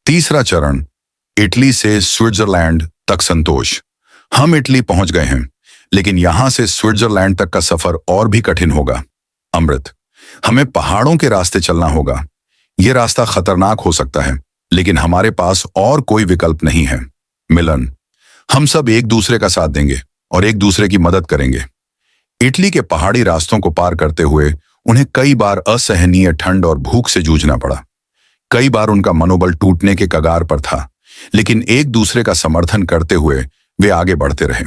तीसरा चरण, इटली से स्विट्जरलैंड तक संतोष। हम इटली पहुंच गए हैं, लेकिन यहां से स्विट्जरलैंड तक का सफर और भी कठिन होगा। अमृत, हमें पहाड़ों के रास्ते चलना होगा। यह रास्ता खतरनाक हो सकता है, लेकिन हमारे पास और कोई विकल्प नहीं है। मिलन, हम सब एक दूसरे का साथ देंगे और एक दूसरे की मदद करेंगे। इटली के पहाड़ी रास्तों को पार करते हुए उन्हें कई बार असहनीय ठंड और भूख से जूझना पड़ा। कई बार उनका मनोबल टूटने के कगार पर था, लेकिन एक दूसरे का समर्थन करते हुए वे आगे बढ़ते रहे।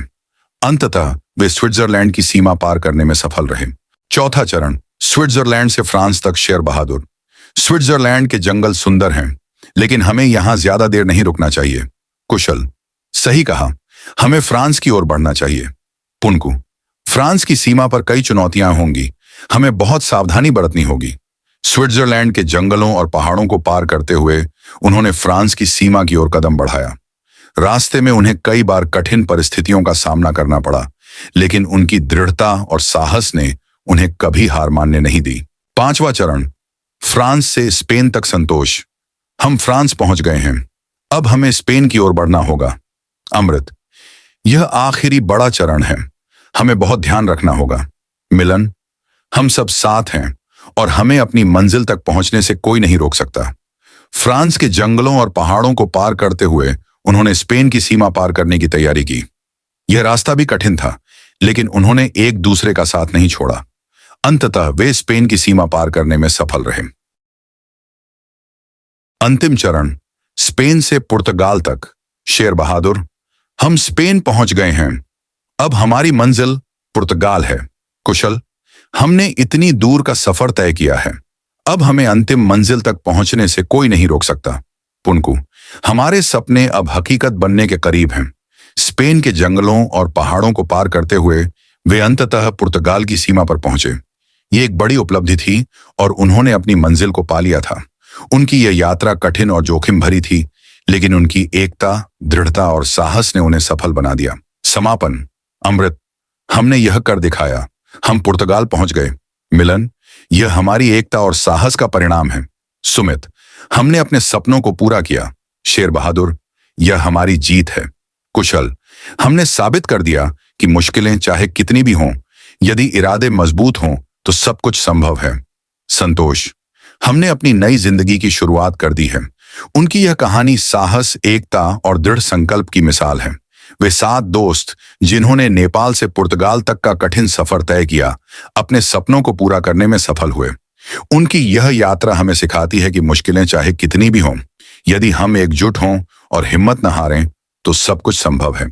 अंततः वे स्विट्जरलैंड की सीमा पार करने में सफल रहे। चौथा चरण, स्विट्जरलैंड से फ्रांस तक शेर बहादुर। स्विट्जरलैंड के जंगल सुंदर हैं, लेकिन हमें यहां ज्यादा देर नहीं रुकना चाहिए। कुशल, सही कहा, हमें फ्रांस की ओर बढ़ना चाहिए। पुनकु, फ्रांस की सीमा पर कई चुनौतियां होंगी, हमें बहुत सावधानी बरतनी होगी। स्विट्जरलैंड के जंगलों और पहाड़ों को पार करते हुए उन्होंने फ्रांस की सीमा की ओर कदम बढ़ाया। रास्ते में उन्हें कई बार कठिन परिस्थितियों का सामना करना पड़ा, लेकिन उनकी दृढ़ता और साहस ने उन्हें कभी हार मानने नहीं दी। पांचवा चरण, फ्रांस से स्पेन तक संतोष। हम फ्रांस पहुंच गए हैं, अब हमें स्पेन की ओर बढ़ना होगा। अमृत, यह आखिरी बड़ा चरण है, हमें बहुत ध्यान रखना होगा। मिलन, हम सब साथ हैं और हमें अपनी मंजिल तक पहुंचने से कोई नहीं रोक सकता। फ्रांस के जंगलों और पहाड़ों को पार करते हुए उन्होंने स्पेन की सीमा पार करने की तैयारी की। यह रास्ता भी कठिन था, लेकिन उन्होंने एक दूसरे का साथ नहीं छोड़ा। अंततः वे स्पेन की सीमा पार करने में सफल रहे। अंतिम चरण, स्पेन से पुर्तगाल तक शेर बहादुर। हम स्पेन पहुंच गए हैं, अब हमारी मंजिल पुर्तगाल है। कुशल, हमने इतनी दूर का सफर तय किया है, अब हमें अंतिम मंजिल तक पहुंचने से कोई नहीं रोक सकता। पुनकु, हमारे सपने अब हकीकत बनने के करीब हैं। स्पेन के जंगलों और पहाड़ों को पार करते हुए वे अंततः पुर्तगाल की सीमा पर पहुंचे। ये एक बड़ी उपलब्धि थी और उन्होंने अपनी मंजिल को पा लिया था। उनकी यह यात्रा कठिन और जोखिम भरी थी, लेकिन उनकी एकता, दृढ़ता और साहस ने उन्हें सफल बना दिया। समापन। अमृत, हमने यह कर दिखाया, हम पुर्तगाल पहुंच गए। मिलन, यह हमारी एकता और साहस का परिणाम है। सुमित, हमने अपने सपनों को पूरा किया। शेर बहादुर, यह हमारी जीत है। कुशल, हमने साबित कर दिया कि मुश्किलें चाहे कितनी भी हों, यदि इरादे मजबूत हों तो सब कुछ संभव है। संतोष, हमने अपनी नई जिंदगी की शुरुआत कर दी है। उनकी यह कहानी साहस, एकता और दृढ़ संकल्प की मिसाल है। वे 7 दोस्त जिन्होंने नेपाल से पुर्तगाल तक का कठिन सफर तय किया, अपने सपनों को पूरा करने में सफल हुए। उनकी यह यात्रा हमें सिखाती है कि मुश्किलें चाहे कितनी भी हों, यदि हम एकजुट हों और हिम्मत न हारें तो सब कुछ संभव है।